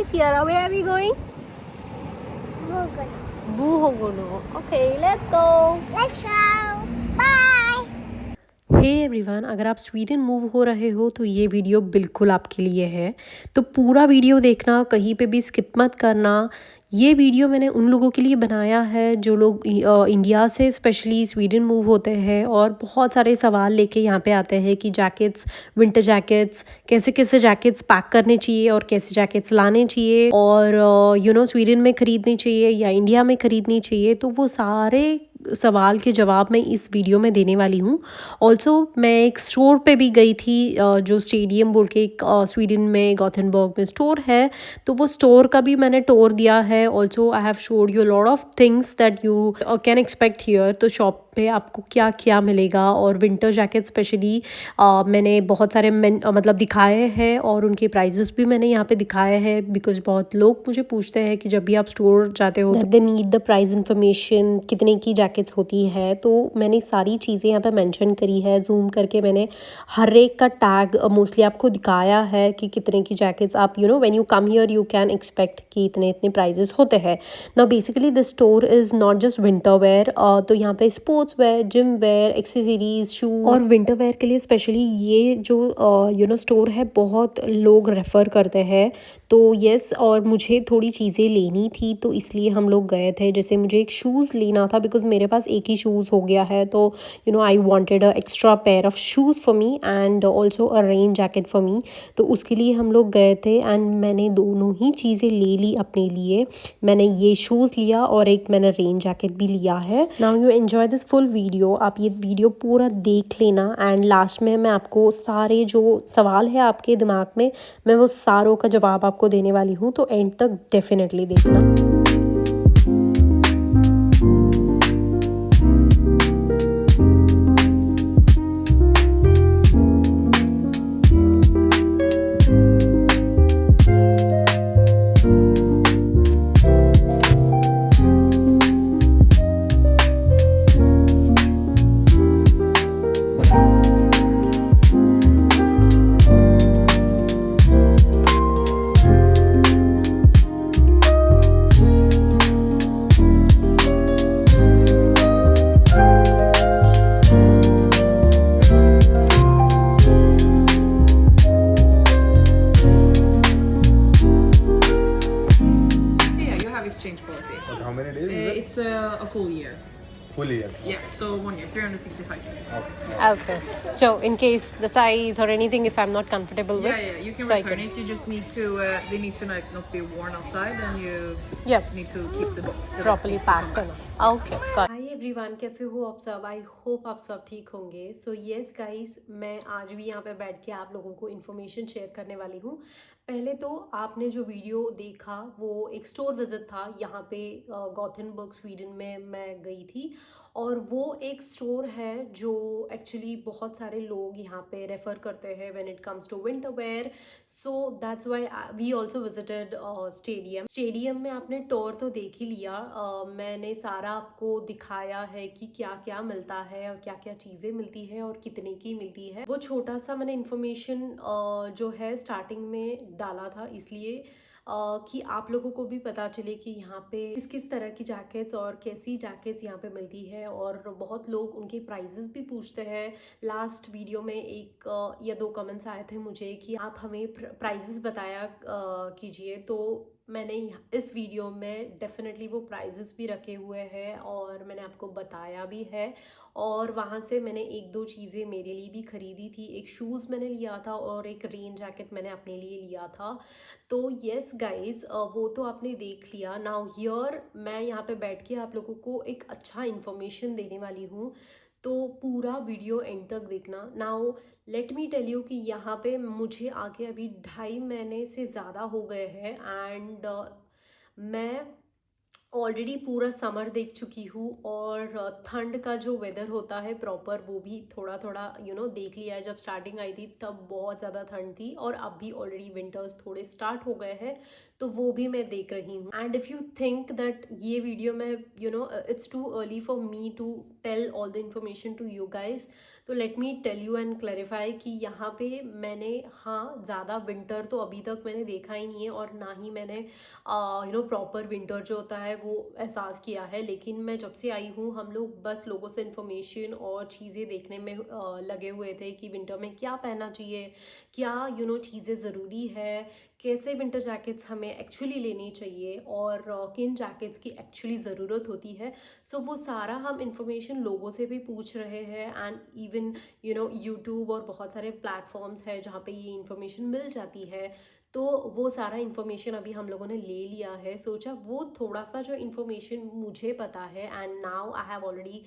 guys, here where are we going? Buhogono. Okay, let's go. Let's go. Bye. Hey everyone, अगर आप Sweden move हो रहे हो तो ये वीडियो बिल्कुल आपके लिए है। तो पूरा वीडियो देखना, कहीं पे भी स्किप मत करना। ये वीडियो मैंने उन लोगों के लिए बनाया है जो लोग इंडिया से स्पेशली स्वीडन मूव होते हैं और बहुत सारे सवाल लेके यहाँ पे आते हैं कि जैकेट्स, विंटर जैकेट्स, कैसे कैसे जैकेट्स पैक करने चाहिए और कैसे जैकेट्स लाने चाहिए और स्वीडन में ख़रीदनी चाहिए या इंडिया में ख़रीदनी चाहिए। तो वो सारे सवाल के जवाब मैं इस वीडियो में देने वाली हूँ। ऑल्सो मैं एक स्टोर पे भी गई थी जो स्टेडियम बोल के एक स्वीडन में गॉथेनबर्ग में स्टोर है, तो वो स्टोर का भी मैंने टूर दिया है। Also I have showed you lot of things that you can expect here. तो शॉप पे आपको क्या क्या मिलेगा और विंटर जैकेट स्पेशली मैंने बहुत सारे मतलब दिखाए हैं और उनके प्राइजेस भी मैंने यहाँ पे दिखाए हैं, बिकॉज बहुत लोग मुझे पूछते हैं कि जब भी आप स्टोर जाते हो they need the price information, कितने की जैकेट्स होती है। तो मैंने सारी चीज़ें यहाँ पे मेंशन करी है, जूम करके मैंने हर एक का टैग मोस्टली आपको दिखाया है कि कितने की जैकेट्स आप when you come here you can expect कि इतने इतने प्राइजेस होते हैं। Now basically this store is not just winter wear, तो यहाँ पे sports wear, gym wear, accessories, shoe और विंटर वेयर के लिए स्पेशली ये जो स्टोर है बहुत लोग रेफ़र करते हैं। तो यस, और मुझे थोड़ी चीज़ें लेनी थी तो इसलिए हम लोग गए थे। जैसे मुझे एक शूज़ लेना था बिकॉज मेरे पास एक ही शूज़ हो गया है, तो I wanted a extra pair of shoes for me and also a rain jacket for me. तो उसके लिए हम लोग गए थे एंड मैंने दोनों ही चीज़ें ले ली अपने लिए। मैंने ये शूज़ लिया और एक मैंने रेन जैकेट भी लिया है। Now you enjoy this full video. आप ये वीडियो पूरा देख लेना एंड लास्ट में मैं आपको सारे जो सवाल है आपके दिमाग में, मैं वो सारों का जवाब आपको देने वाली हूँ, तो एंड तक डेफिनेटली देखना। Exchange policy. Okay, how many days is it? It's a full year. Full year. Yeah, so 1 year, 365 days. Okay. Okay. So in case the size or anything, if I'm not comfortable with, Yeah, you can so I return it. You just need to, they need to like not be worn outside, and you Yep. need to keep the box. The properly box pack करना। Okay, hi everyone, कैसे हो आप सब? I hope आप सब ठीक होंगे। So yes guys, मैं आज भी यहाँ पे बैठ के आप लोगों को इन्फॉर्मेशन शेयर करने वाली हूँ। पहले तो आपने जो वीडियो देखा वो एक स्टोर विजिट था यहाँ पे गॉथेनबर्ग स्वीडन में मैं गई थी, और वो एक स्टोर है जो एक्चुअली बहुत सारे लोग यहाँ पे रेफ़र करते हैं when it comes to winter wear. So that's why we also visited stadium में आपने टूर तो देख ही लिया। मैंने सारा आपको दिखाया है कि क्या क्या मिलता है और क्या क्या चीज़ें मिलती है और कितने की मिलती है। वो छोटा सा मैंने इन्फॉर्मेशन जो है स्टार्टिंग में डाला था, इसलिए कि आप लोगों को भी पता चले कि यहाँ पे किस किस तरह की जैकेट्स और कैसी जैकेट्स यहाँ पे मिलती है। और बहुत लोग उनके प्राइजेस भी पूछते हैं। लास्ट वीडियो में एक या दो कमेंट्स आए थे मुझे कि आप हमें प्राइजेस बताया कीजिए, तो मैंने इस वीडियो में डेफिनेटली वो प्राइजेस भी रखे हुए हैं और मैंने आपको बताया भी है। और वहाँ से मैंने एक दो चीज़ें मेरे लिए भी ख़रीदी थी। एक शूज़ मैंने लिया था और एक रेन जैकेट मैंने अपने लिए लिया था। तो यस गाइस, वो तो आपने देख लिया। नाउ हियर मैं यहाँ पे बैठ के आप लोगों को एक अच्छा इन्फॉर्मेशन देने वाली हूँ, तो पूरा वीडियो एंड तक देखना। Now let me tell you कि यहाँ पे मुझे आगे अभी 2.5 महीने से ज़्यादा हो गए हैं एंड मैं ऑलरेडी पूरा समर देख चुकी हूँ और ठंड का जो वेदर होता है प्रॉपर वो भी थोड़ा थोड़ा देख लिया है। जब स्टार्टिंग आई थी तब बहुत ज़्यादा ठंड थी और अब भी ऑलरेडी विंटर्स थोड़े स्टार्ट हो गए हैं, तो वो भी मैं देख रही हूँ। And if you think that ये वीडियो में it's too early for me to tell all the information to you guys, तो let me tell you and clarify कि यहाँ पे मैंने हाँ ज़्यादा विंटर तो अभी तक मैंने देखा ही नहीं है, और ना ही मैंने प्रॉपर विंटर जो होता है वो एहसास किया है। लेकिन मैं जब से आई हूँ हम लोग बस लोगों से इन्फॉर्मेशन और चीज़ें देखने में लगे हुए थे कि विंटर में क्या पहनना चाहिए, क्या चीज़ें ज़रूरी है, कैसे विंटर जैकेट्स हमें एक्चुअली लेनी चाहिए, और किन जैकेट्स की एक्चुअली ज़रूरत होती है। सो वो सारा हम इंफॉर्मेशन लोगों से भी पूछ रहे हैं, एंड इवन यूट्यूब और बहुत सारे प्लेटफॉर्म्स है जहाँ पे ये इंफॉर्मेशन मिल जाती है। तो वो सारा इन्फॉर्मेशन अभी हम लोगों ने ले लिया है। सोचा वो थोड़ा सा जो इन्फॉर्मेशन मुझे पता है and now I have already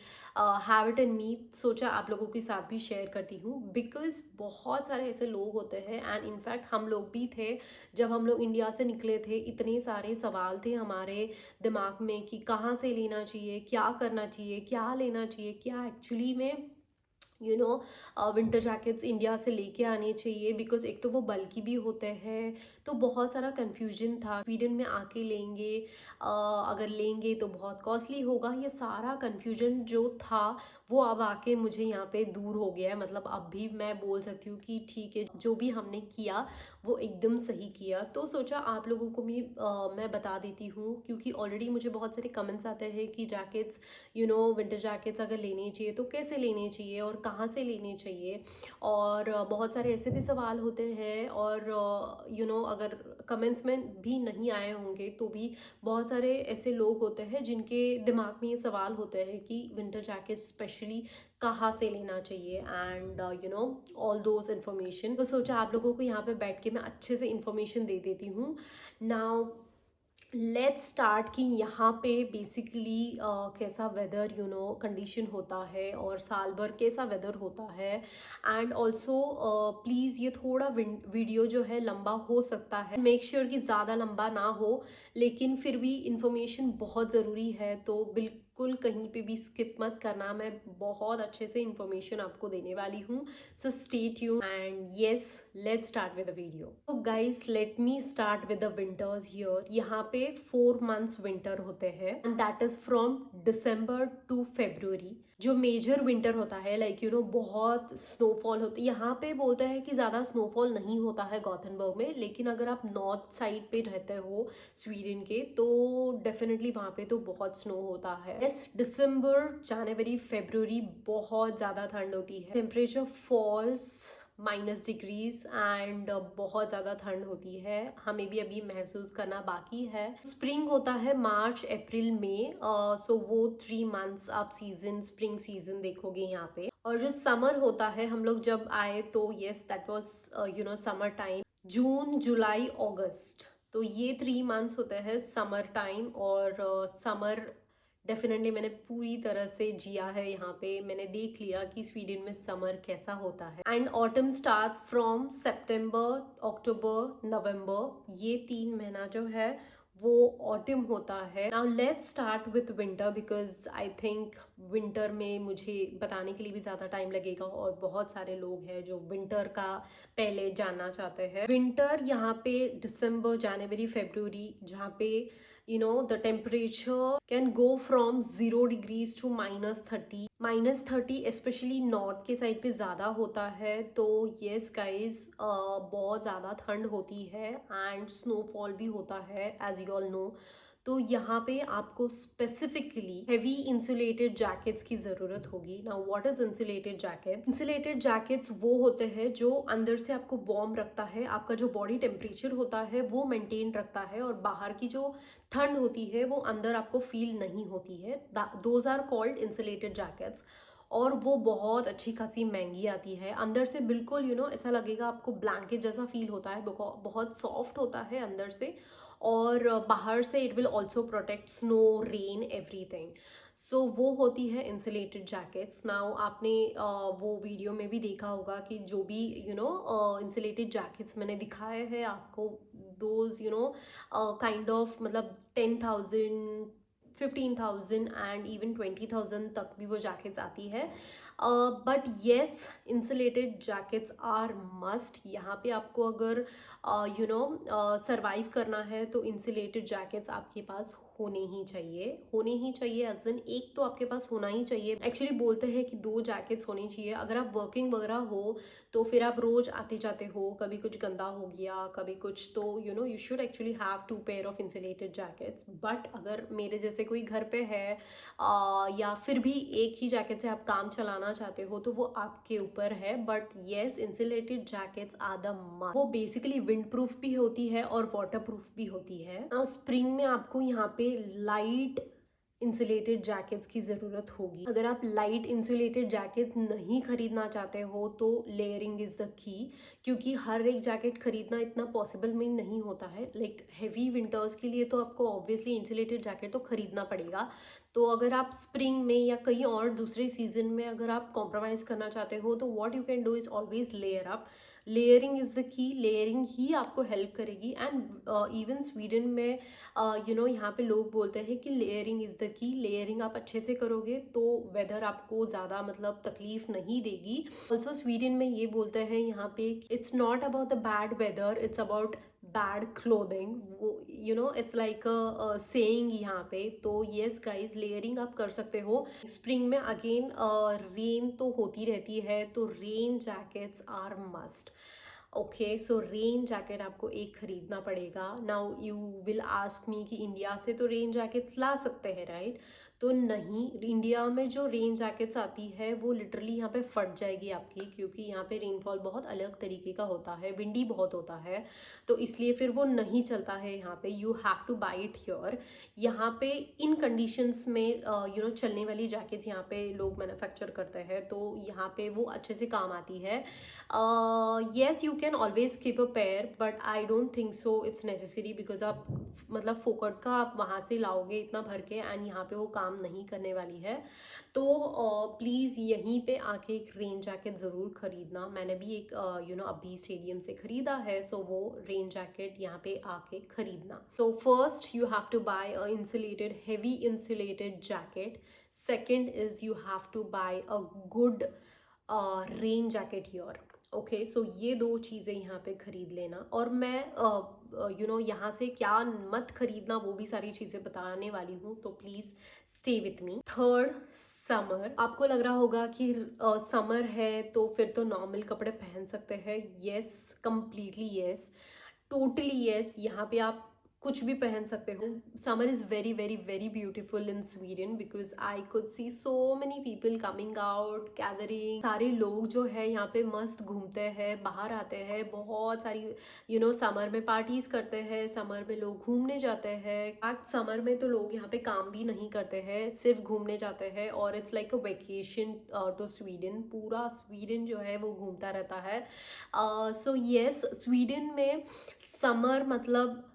have it in me, सोचा आप लोगों के साथ भी शेयर करती हूँ, बिकॉज बहुत सारे ऐसे लोग होते हैं एंड इनफैक्ट हम लोग भी थे जब हम लोग इंडिया से निकले थे। इतने सारे सवाल थे हमारे दिमाग में कि कहाँ से लेना चाहिए, क्या करना चाहिए, क्या लेना चाहिए, क्या एक्चुअली में विंटर जैकेट्स इंडिया से लेके आने चाहिए, बिकॉज एक तो वो बल्कि भी होते हैं। तो बहुत सारा कन्फ्यूजन था, स्वीडन में आके लेंगे, अगर लेंगे तो बहुत कॉस्टली होगा, ये सारा कन्फ्यूजन जो था वो अब आके मुझे यहाँ पे दूर हो गया है। मतलब अब भी मैं बोल सकती हूँ कि ठीक है, जो भी हमने किया वो एकदम सही किया। तो सोचा आप लोगों को भी मैं बता देती हूँ, क्योंकि ऑलरेडी मुझे बहुत सारे कमेंट्स आते हैं कि जैकेट्स विंटर जैकेट्स अगर लेने चाहिए तो कैसे लेने चाहिए और कहाँ से लेनी चाहिए, और बहुत सारे ऐसे भी सवाल होते हैं। और अगर कमेंट्स में भी नहीं आए होंगे तो भी बहुत सारे ऐसे लोग होते हैं जिनके दिमाग में ये सवाल होते हैं कि विंटर जैकेट स्पेशली कहाँ से लेना चाहिए, एंड ऑल दोज इन्फॉर्मेशन। तो सोचा आप लोगों को यहाँ पे बैठ के मैं अच्छे से इन्फॉर्मेशन दे देती हूँ। नाउ लेट्स स्टार्ट कि यहाँ पे बेसिकली कैसा वेदर कंडीशन होता है और साल भर कैसा वेदर होता है। एंड ऑल्सो प्लीज़ ये थोड़ा वीडियो जो है लंबा हो सकता है, मेक श्योर कि ज़्यादा लंबा ना हो, लेकिन फिर भी इंफॉर्मेशन बहुत ज़रूरी है तो बिल्कुल कहीं पे भी स्किप मत करना। मैं बहुत अच्छे से इंफॉर्मेशन आपको देने वाली हूँ, so stay tuned and yes let's start with the video. तो guys let me start with the winters here. यहाँ पे 4 मंथ्स विंटर होते हैं and that is from December to February. जो मेजर विंटर होता है लाइक बहुत स्नोफॉल होती है। यहाँ पे बोलते हैं कि ज़्यादा स्नोफॉल नहीं होता है गॉथेनबर्ग में, लेकिन अगर आप नॉर्थ साइड पे रहते हो स्वीडन के तो डेफिनेटली वहाँ पे तो बहुत स्नो होता है। दिसंबर जनवरी फरवरी बहुत ज़्यादा ठंड होती है, टेम्परेचर फॉल्स -डिग्रीज एंड बहुत ज़्यादा ठंड होती है, हमें भी अभी महसूस करना बाकी है। स्प्रिंग होता है मार्च अप्रैल में, सो वो 3 मंथ्स आप सीजन स्प्रिंग सीजन देखोगे यहाँ पे। और जो समर होता है हम लोग जब आए तो yes that was summer time, जून जुलाई अगस्त, तो ये 3 मंथ्स होते हैं समर टाइम। और समर डेफिनेटली मैंने पूरी तरह से जिया है यहाँ पे, मैंने देख लिया कि स्वीडन में समर कैसा होता है। एंड ऑटम स्टार्ट्स फ्रॉम सितंबर अक्टूबर नवंबर, ये 3 महीना जो है वो ऑटम होता है। Now let's start with winter, because I think winter में मुझे बताने के लिए भी ज़्यादा टाइम लगेगा और बहुत सारे लोग हैं जो विंटर का पहले जानना चाहते हैं। विंटर यहाँ पे दिसंबर जनवरी फरवरी, जहाँ पे the temperature can go from 0 degrees to -30। -30 specially north के साइड पे ज़्यादा होता है। तो येस गाइज बहुत ज़्यादा ठंड होती है एंड स्नोफॉल भी होता है एज यू ऑल नो। तो यहाँ पे आपको स्पेसिफिकली हेवी इंसुलेटेड जैकेट्स की ज़रूरत होगी। Now what is insulated jacket? Insulated jackets वो होते हैं जो अंदर से आपको वार्म रखता है, आपका जो बॉडी टेम्परेचर होता है वो मेंटेन रखता है, और बाहर की जो ठंड होती है वो अंदर आपको फील नहीं होती है। Those are called insulated jackets. और वो बहुत अच्छी खासी महंगी आती है। अंदर से बिल्कुल ऐसा लगेगा आपको ब्लैंकेट जैसा फील होता है, बहुत सॉफ्ट होता है अंदर से, और बाहर से it will also protect snow rain everything. So वो होती है इंसुलेटेड जैकेट्स। नाउ आपने वो वीडियो में भी देखा होगा कि जो भी इंसुलेटेड जैकेट्स मैंने दिखाए हैं आपको, दोज काइंड ऑफ मतलब 10,000 15,000 एंड इवन 20,000 तक भी वो जैकेट्स आती है। But yes insulated jackets are must. यहाँ पे आपको अगर सर्वाइव करना है तो इंसुलेटेड जैकेट्स आपके पास होने ही चाहिए एज इन एक तो आपके पास होना ही चाहिए। एक्चुअली बोलते हैं कि 2 जैकेट्स होनी चाहिए। अगर आप वर्किंग वगैरह हो तो फिर आप रोज आते जाते हो, कभी कुछ गंदा हो गया कभी कुछ, तो you should actually have 2 pair of insulated jackets. But अगर मेरे जैसे कोई घर पे है या फिर भी एक ही जैकेट से आप काम चलाना चाहते हो तो वो आपके ऊपर है। But yes, insulated jackets are the must. वो बेसिकली विंड प्रूफ भी होती है और वाटर प्रूफ भी होती है। स्प्रिंग में आपको यहाँ पे लाइट इंसुलेटेड जैकेट्स की ज़रूरत होगी। अगर आप लाइट इंसुलेटेड जैकेट नहीं खरीदना चाहते हो तो लेयरिंग इज़ द की, क्योंकि हर एक जैकेट खरीदना इतना पॉसिबल में नहीं होता है। लाइक हैवी विंटर्स के लिए तो आपको ऑब्वियसली इंसुलेटेड जैकेट तो खरीदना पड़ेगा। तो अगर आप स्प्रिंग में या कहीं और दूसरे सीजन में अगर आप कॉम्प्रोमाइज़ करना चाहते हो तो what you can do is always layer up. Layering is the key, layering ही आपको हेल्प करेगी। एंड इवन स्वीडन में यहाँ पे लोग बोलते हैं कि layering is the key. Layering आप अच्छे से करोगे तो वेदर आपको ज़्यादा मतलब तकलीफ नहीं देगी। ऑल्सो स्वीडन में ये बोलते हैं यहाँ पे, it's not about the bad weather, it's about bad clothing. वो इट्स लाइक अ सेइंग यहाँ पे। तो येस गाइज, लेयरिंग आप कर सकते हो। स्प्रिंग में अगेन रेन तो होती रहती है, तो rain jackets are must. Okay, so rain jacket आपको एक खरीदना पड़ेगा। Now you will ask me कि इंडिया से तो रेन जैकेट्स ला सकते हैं, राइट? तो नहीं, इंडिया में जो रेन जैकेट्स आती है वो लिटरली यहाँ पे फट जाएगी आपकी, क्योंकि यहाँ पे रेनफॉल बहुत अलग तरीके का होता है, विंडी बहुत होता है, तो इसलिए फिर वो नहीं चलता है यहाँ पे। You have two by it here. यहाँ पे इन कंडीशंस में चलने वाली जैकेट्स यहाँ पे लोग मैन्युफैक्चर करते हैं, तो यहाँ पे वो अच्छे से काम आती है। Yes, you can always keep a pair, but I don't think so it's necessary, because आप मतलब फोकट का आप वहाँ से लाओगे इतना भर के एंड यहाँ पे वो काम नहीं करने वाली है। तो प्लीज़ यहीं पे आके एक रेन जैकेट ज़रूर खरीदना। मैंने भी एक अभी स्टेडियम से खरीदा है, सो वो रेन जैकेट यहाँ पे आके खरीदना। So first you have to buy a insulated, heavy insulated jacket. Second is you have to buy a good rain jacket here. Okay, so ये 2 चीज़ें यहाँ पे खरीद लेना। और मैं यहाँ से क्या मत खरीदना वो भी सारी चीज़ें बताने वाली हूँ, तो please stay with me. Third, summer. आपको लग रहा होगा कि समर है तो फिर तो नॉर्मल कपड़े पहन सकते हैं। Yes, completely yes, totally yes. यहाँ पे आप कुछ भी पहन सकते हो। Summer is very very very beautiful in Sweden, because I could see so many people coming out, gathering. सारे लोग जो है यहाँ पे मस्त घूमते हैं, बाहर आते हैं, बहुत सारी समर में पार्टीज करते हैं, समर में लोग घूमने जाते हैं। समर में तो लोग यहाँ पे काम भी नहीं करते हैं, सिर्फ घूमने जाते हैं, और it's like a vacation to Sweden. पूरा स्वीडन जो है वो घूमता रहता है। सो येस, स्वीडन में समर मतलब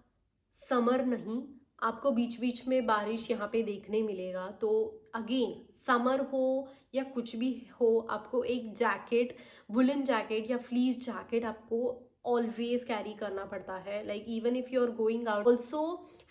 समर नहीं, आपको बीच बीच में बारिश यहाँ पे देखने मिलेगा। तो अगेन, समर हो या कुछ भी हो, आपको एक जैकेट, वुलन जैकेट या फ्लीस जैकेट आपको ऑलवेज कैरी करना पड़ता है। Like even if you are going out, also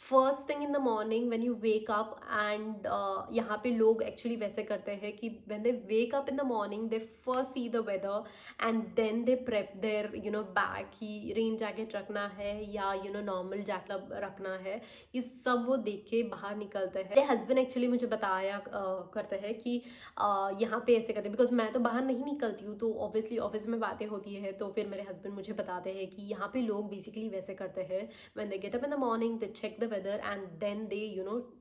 first thing in the morning when you wake up and यहाँ पे लोग एक्चुअली वैसे करते हैं कि when they wake up in the morning they first see the weather and then they prep their bag कि rain jacket रखना है या नॉर्मल जैकेट रखना है। ये सब वो देख के बाहर निकलते हैं। मेरे हस्बैंड एक्चुअली मुझे बताया करते हैं कि यहाँ पे ऐसे करते हैं, बिकॉज मैं तो बाहर नहीं निकलती हूँ, तो ऑब्वियसली ऑफिस में बातें होती है, तो फिर मेरे हस्बैंड मुझे बताते हैं कि यहाँ पे लोग बेसिकली वैसे करते हैं। When they get up in the morning they check the weather and then they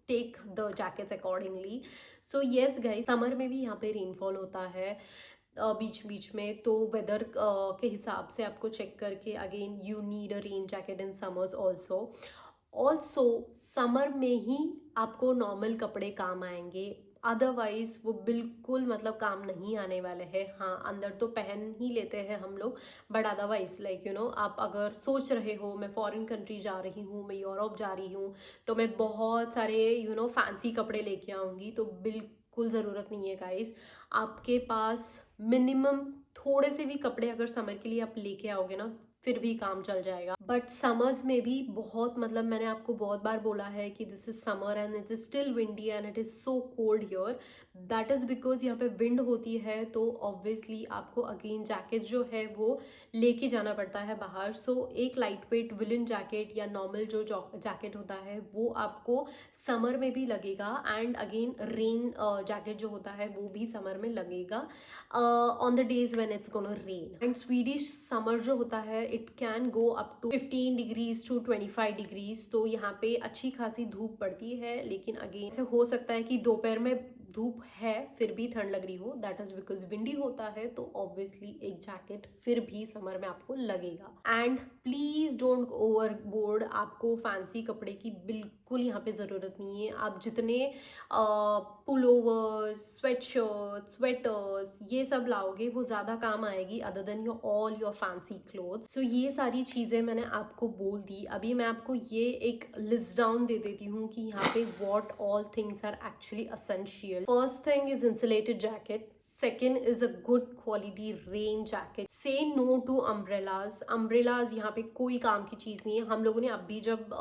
take the jackets accordingly. So yes guys, summer में भी यहाँ पे रेनफॉल होता है बीच बीच में, तो वेदर के हिसाब से आपको चेक करके again you need a rain jacket in summers also summer में ही आपको नॉर्मल कपड़े काम आएंगे, अदरवाइज वो बिल्कुल मतलब काम नहीं आने वाले हैं। हाँ, अंदर तो पहन ही लेते हैं हम लोग, बट अदरवाइज लाइक आप अगर सोच रहे हो मैं फॉरेन कंट्री जा रही हूँ, मैं यूरोप जा रही हूँ, तो मैं बहुत सारे फैंसी कपड़े लेके आऊँगी, तो बिल्कुल ज़रूरत नहीं है गाइस। आपके पास मिनिमम थोड़े से भी कपड़े अगर समर के लिए आप लेके आओगे ना, फिर भी काम चल जाएगा। बट समर्स में भी बहुत, मतलब मैंने आपको बहुत बार बोला है कि this is summer and it is still windy and it is so cold here. That is because यहाँ पे विंड होती है, तो ऑब्वियसली आपको अगेन जैकेट जो है वो लेके जाना पड़ता है बाहर। सो एक लाइट वेट विलन जैकेट या नॉर्मल जो जैकेट होता है वो आपको समर में भी लगेगा, एंड अगेन रेन जैकेट जो होता है वो भी समर में लगेगा on the days when it's gonna rain. And Swedish summer जो होता है it can go up to 15 degrees to 25 degrees. तो यहाँ पे अच्छी खासी धूप पड़ती है, लेकिन अगेन ऐसे हो सकता है कि दोपहर में धूप है फिर भी ठंड लग रही हो, दैट इज बिकॉज विंडी होता है। तो ऑब्वियसली एक जैकेट फिर भी समर में आपको लगेगा। एंड प्लीज डोंट ओवरबोर्ड, आपको फैंसी कपड़े की बिल्कुल यहाँ पे जरूरत नहीं है। आप जितने पुलोवर्स, स्वेटशर्ट, स्वेटर्स ये सब लाओगे वो ज्यादा काम आएगी other than your all your fancy clothes. So ये सारी चीजें मैंने आपको बोल दी। अभी मैं आपको ये एक लिस्ट डाउन दे देती हूँ कि यहाँ पे what all things are actually essential. First thing is insulated jacket. Second is a good quality rain jacket. Say no to umbrellas. Umbrellas यहाँ पे कोई काम की चीज़ नहीं है। हम लोगों ने अभी जब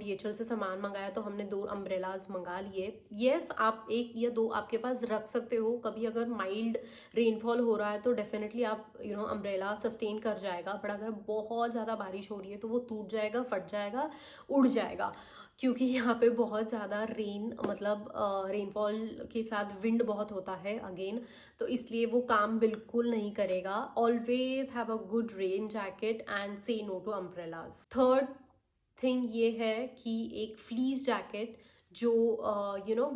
DHL से सामान मंगाया तो हमने 2 umbrellas मंगा लिए। Yes, आप 1 या 2 आपके पास रख सकते हो। कभी अगर माइल्ड रेनफॉल हो रहा है तो डेफिनेटली आप अम्ब्रेला सस्टेन कर जाएगा। बट अगर बहुत ज़्यादा बारिश हो रही है तो वो टूट जाएगा, फट जाएगा, उड़ जाएगा, क्योंकि यहाँ पे बहुत ज़्यादा रेनफॉल के साथ विंड बहुत होता है अगेन, तो इसलिए वो काम बिल्कुल नहीं करेगा। Always have a good rain jacket and say no to umbrellas. Third thing ये है कि एक फ्लीस जैकेट जो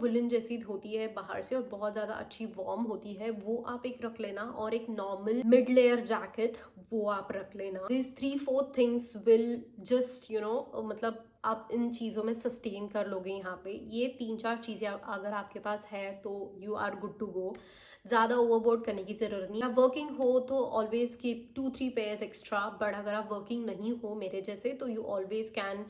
वुलन जैसी होती है बाहर से और बहुत ज़्यादा अच्छी वार्म होती है, वो आप एक रख लेना, और एक नॉर्मल मिड लेयर जैकेट वो आप रख लेना। दिस 3-4 थिंग्स विल जस्ट मतलब आप इन चीज़ों में सस्टेन कर लोगे। यहाँ पे ये 3-4 चीज़ें अगर आपके पास है तो you are good to go. ज़्यादा ओवरबोर्ड करने की ज़रूरत नहीं है। आप वर्किंग हो तो always keep 2-3 pairs extra, but अगर आप वर्किंग नहीं हो मेरे जैसे तो you always can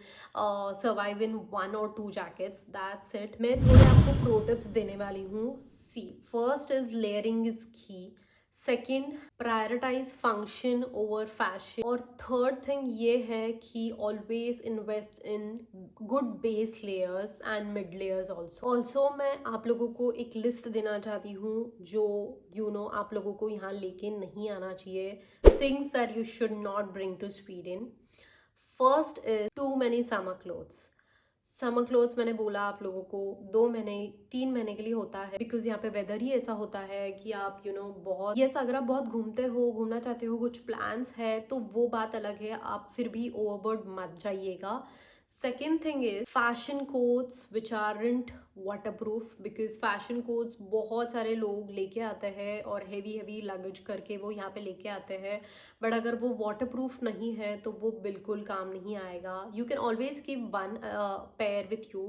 survive in 1 or 2 jackets, that's it. मैं थोड़े आपको प्रो टिप्स देने वाली हूँ। See, first is layering is key, second prioritize function over fashion, और थर्ड थिंग ये है कि always invest in good base layers and mid layers also. मैं आप लोगों को एक लिस्ट देना चाहती हूँ जो आप लोगों को यहाँ लेके नहीं आना चाहिए। Things that you should not bring to Sweden. First is too many summer clothes. Summer clothes मैंने बोला आप लोगों को 2 महीने 3 महीने के लिए होता है, बिकॉज यहाँ पे वेदर ही ऐसा होता है कि आप बहुत, यस, अगर आप बहुत घूमना चाहते हो, कुछ प्लान्स है तो वो बात अलग है, आप फिर भी ओवरबोर्ड मत जाइएगा। Second thing is fashion coats which aren't waterproof, because fashion coats बहुत सारे लोग लेके आते हैं और हेवी लगेज करके वो यहाँ पे लेके आते हैं, बट अगर वो वाटरप्रूफ नहीं है तो वो बिल्कुल काम नहीं आएगा। You can always keep 1 pair with you,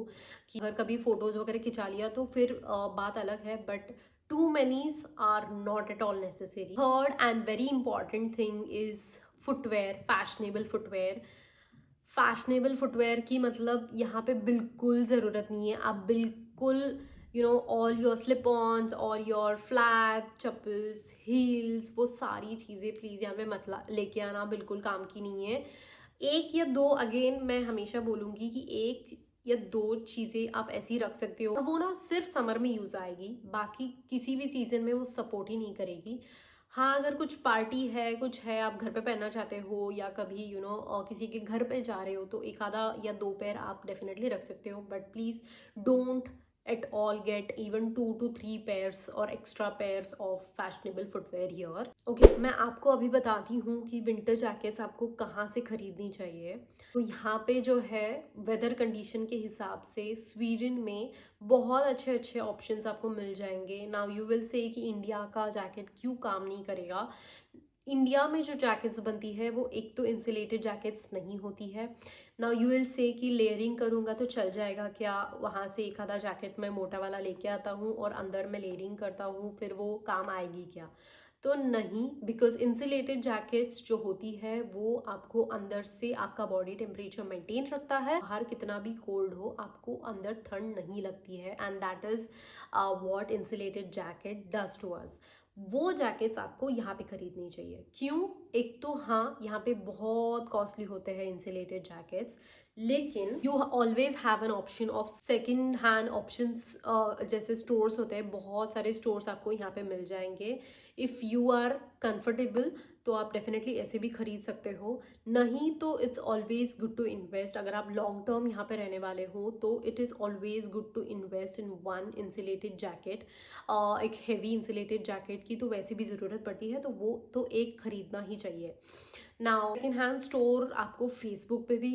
कि अगर कभी फोटोज वगैरह खिंचा लिया तो फिर बात अलग है, but too many are not at all necessary. Third and very important thing is footwear, fashionable footwear. Fashionable footwear की मतलब यहाँ पे बिल्कुल ज़रूरत नहीं है। आप बिल्कुल ऑल योर स्लिप ऑन्स और योर फ्लैट चप्पल्स, हील्स, वो सारी चीज़ें प्लीज़ यहाँ पे मत लेके आना, बिल्कुल काम की नहीं है। 1 या 2, अगेन मैं हमेशा बोलूँगी कि 1 या 2 चीज़ें आप ऐसी रख सकते हो, वो ना सिर्फ समर में यूज़ आएगी, बाकी किसी भी सीज़न में वो सपोर्ट ही नहीं करेगी। हाँ, अगर कुछ पार्टी है, कुछ है, आप घर पे पहनना चाहते हो या कभी किसी के घर पे जा रहे हो तो 1 आधा या 2 पेयर आप डेफिनेटली रख सकते हो, but please don't at all get even 2 to 3 pairs or extra pairs of fashionable footwear here. Okay, मैं आपको अभी बताती हूँ कि विंटर जैकेट्स आपको कहाँ से खरीदनी चाहिए। तो यहाँ पे जो है वेदर कंडीशन के हिसाब से स्वीडन में बहुत अच्छे ऑप्शंस आपको मिल जाएंगे। नाउ यू विल से कि इंडिया का जैकेट क्यों काम नहीं करेगा। इंडिया में जो जैकेट्स बनती है वो एक तो इंसुलेटेड जैकेट्स नहीं होती है। नाउ यू विल से कि लेयरिंग करूँगा तो चल जाएगा क्या, वहाँ से 1 आधा जैकेट मैं मोटा वाला लेके आता हूँ और अंदर मैं लेयरिंग करता हूँ, फिर वो काम आएगी क्या? तो नहीं, बिकॉज इंसुलेटेड जैकेट्स जो होती है वो आपको अंदर से आपका बॉडी टेम्परेचर मेंटेन रखता है, बाहर कितना भी कोल्ड हो आपको अंदर ठंड नहीं लगती है, and that is what insulated jacket does to us. वो जैकेट्स आपको यहाँ पे खरीदनी चाहिए। क्यों? एक तो हाँ, यहाँ पे बहुत कॉस्टली होते हैं इंसुलेटेड जैकेट्स, लेकिन you always have an option of second hand options. जैसे स्टोर्स होते हैं, बहुत सारे स्टोर्स आपको यहाँ पे मिल जाएंगे। इफ़ यू आर कंफर्टेबल तो आप डेफिनेटली ऐसे भी खरीद सकते हो, नहीं तो it's always good to invest. अगर आप लॉन्ग टर्म यहाँ पे रहने वाले हो तो it is always good to invest in one insulated jacket. एक हेवी इंसुलेटेड जैकेट की तो वैसे भी ज़रूरत पड़ती है, तो वो तो एक खरीदना ही चाहिए। नाउ सेकेंड हैंड स्टोर आपको फेसबुक पे भी,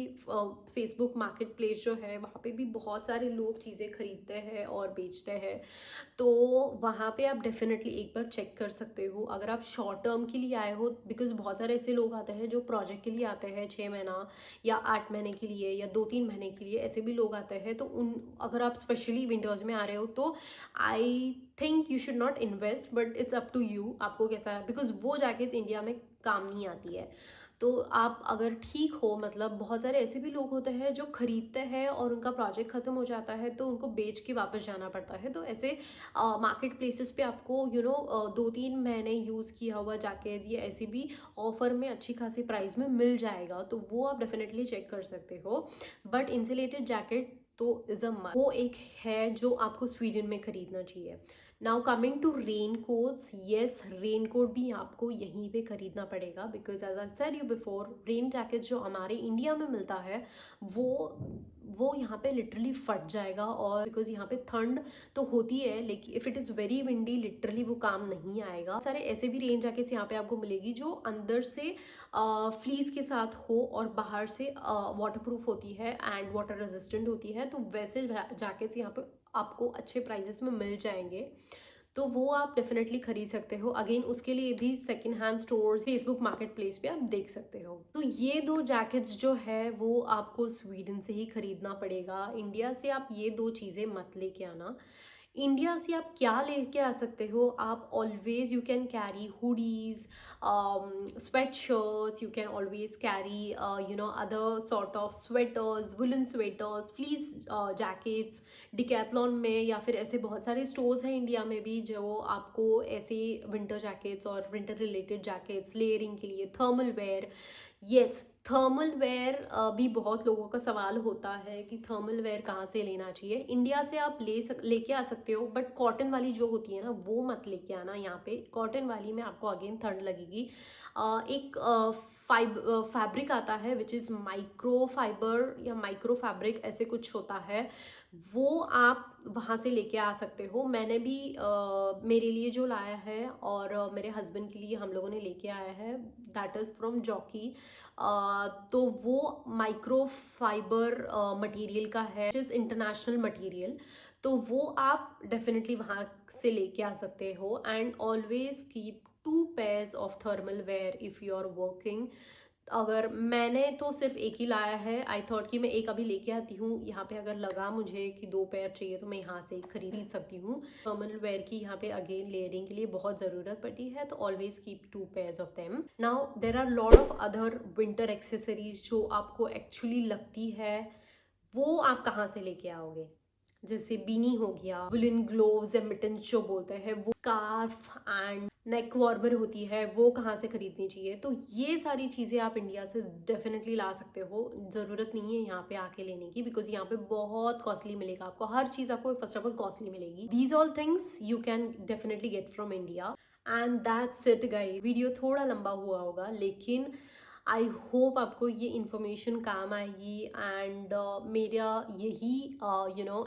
फेसबुक मार्केट प्लेस जो है वहाँ पे भी बहुत सारे लोग चीज़ें खरीदते हैं और बेचते हैं, तो वहाँ पे आप डेफिनेटली एक बार चेक कर सकते हो। अगर आप शॉर्ट टर्म के लिए आए हो, बिकॉज बहुत सारे ऐसे लोग आते हैं जो प्रोजेक्ट के लिए आते हैं 6 महीना या 8 महीने के लिए या 2-3 महीने के लिए, ऐसे भी लोग आते हैं, तो उन अगर आप स्पेशली विंटर्स में आ रहे हो तो I think you should not invest, but it's up to you आपको कैसा है, बिकॉज वो जैकेट्स इंडिया में काम नहीं आती है। तो आप अगर ठीक हो, मतलब बहुत सारे ऐसे भी लोग होते हैं जो खरीदते हैं और उनका प्रोजेक्ट ख़त्म हो जाता है तो उनको बेच के वापस जाना पड़ता है, तो ऐसे मार्केट प्लेसेस पे आपको 2-3 महीने यूज़ किया हुआ जैकेट ये ऐसे भी ऑफर में अच्छी खासी प्राइस में मिल जाएगा, तो वो आप डेफिनेटली चेक कर सकते हो। बट इंसुलेटेड जैकेट तो इज़ अ मस्ट, वो एक है जो आपको स्वीडन में खरीदना चाहिए। Now coming to rain coats, yes rain coat भी आपको यहीं पे खरीदना पड़ेगा, because as I said you before, rain jacket जो हमारे इंडिया में मिलता है वो यहाँ पे लिटरली फट जाएगा, और बिकॉज यहाँ पे ठंड तो होती है, लेकिन if it is very windy literally वो काम नहीं आएगा। सारे ऐसे भी रेन जैकेट्स यहाँ पे आपको मिलेगी जो अंदर से फ्लीस के साथ हो और बाहर से वाटरप्रूफ होती है एंड वाटर रेजिस्टेंट होती है, तो वैसे जैकेट्स यहाँ पे आपको अच्छे प्राइजेस में मिल जाएंगे, तो वो आप डेफिनेटली खरीद सकते हो। अगेन उसके लिए भी second hand stores, Facebook market place पे आप देख सकते हो। तो ये 2 जैकेट्स जो है वो आपको स्वीडन से ही खरीदना पड़ेगा, इंडिया से आप ये 2 चीज़ें मत लेके आना। इंडिया से आप क्या लेके आ सकते हो, आप always you can carry hoodies, sweat shirts, you can always carry other sort of sweaters, woollen sweaters, fleece jackets decathlon में, या फिर ऐसे बहुत सारे स्टोर्स हैं इंडिया में भी जो आपको ऐसे विंटर जैकेट्स और विंटर रिलेटेड जैकेट्स, लेयरिंग के लिए thermal where. Yes, thermal where भी बहुत लोगों का सवाल होता है कि थर्मल वेयर कहाँ से लेना चाहिए। इंडिया से आप लेके आ सकते हो, बट कॉटन वाली जो होती है ना वो मत लेके आना यहाँ पे। कॉटन वाली में आपको अगेन ठंड लगेगी। एक फैब्रिक आता है विच इज़ माइक्रो फाइबर या माइक्रो फैब्रिक ऐसे कुछ होता है, वो आप वहाँ से लेके आ सकते हो। मैंने भी मेरे लिए जो लाया है और मेरे हस्बैंड के लिए हम लोगों ने लेके आया है, दैट इज़ फ्रॉम जॉकी। तो वो माइक्रो फाइबर मटेरियल का है, विच इज़ इंटरनेशनल मटेरियल, तो वो आप डेफिनेटली वहाँ से लेके आ सकते हो। And always keep 2 pairs of thermal wear if you are working. अगर मैंने तो सिर्फ एक ही लाया है, आई थॉट कि मैं एक अभी लेके आती हूँ यहाँ पे, अगर लगा मुझे कि 2 पेयर चाहिए तो मैं यहाँ से खरीद सकती हूँ। थर्मल वेयर की यहाँ पे अगेन लेयरिंग के लिए बहुत ज़रूरत पड़ती है, तो always keep 2 pairs of them. Now there are lot of other winter accessories जो आपको एक्चुअली लगती है, वो आप कहाँ से लेके आओगे? जैसे बीनी हो गया, वुलन ग्लोव्स या मिटन्स जो बोलते हैं वो, स्कार्फ एंड नेक वार्मर होती है, वो कहाँ से खरीदनी चाहिए? तो ये सारी चीज़ें आप इंडिया से डेफिनेटली ला सकते हो, ज़रूरत नहीं है यहाँ पे आके लेने की, बिकॉज यहाँ पे बहुत कॉस्टली मिलेगा आपको, हर चीज़ आपको फर्स्ट ऑफ ऑल कॉस्टली मिलेगी। These all things you can definitely get from India. And that's it guys. Video थोड़ा लंबा हुआ होगा, लेकिन आई होप आपको ये इन्फॉर्मेशन काम आएगी। एंड मेरा यही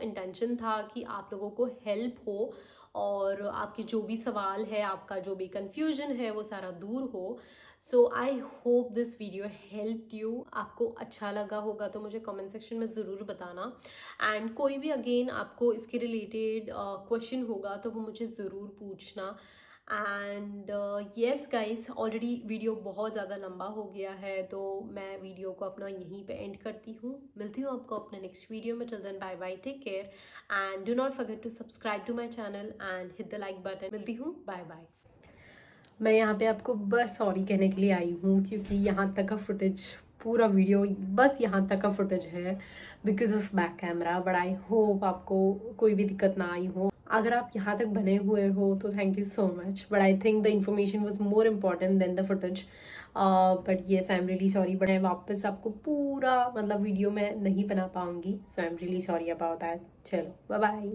इंटेंशन था कि आप लोगों को हेल्प हो और आपके जो भी सवाल है, आपका जो भी कन्फ्यूजन है वो सारा दूर हो। So I hope this video help you. आपको अच्छा लगा होगा तो मुझे कमेंट सेक्शन में ज़रूर बताना। एंड कोई भी अगेन आपको इसके रिलेटेड क्वेश्चन होगा तो वो मुझे ज़रूर पूछना। And yes guys, already video बहुत ज़्यादा लंबा हो गया है, तो मैं वीडियो को अपना यहीं पे एंड करती हूँ। मिलती हूँ आपको अपने नेक्स्ट वीडियो में। Till then bye bye, take care and do not forget to subscribe to my channel and hit the like button. मिलती हूँ, बाय बाय। मैं यहाँ पे आपको बस सॉरी कहने के लिए आई हूँ, क्योंकि यहाँ तक का फुटेज, पूरा वीडियो बस यहाँ तक का फुटेज है because of back camera, but I hope आपको कोई भी दिक्कत ना आई हो। अगर आप यहाँ तक बने हुए हो तो thank you so much, but I think the information was more important than the footage. But yes I am really sorry, but मैं वापस आपको पूरा मतलब वीडियो में नहीं बना पाऊंगी, so I am really sorry about that. चलो बाय बाय।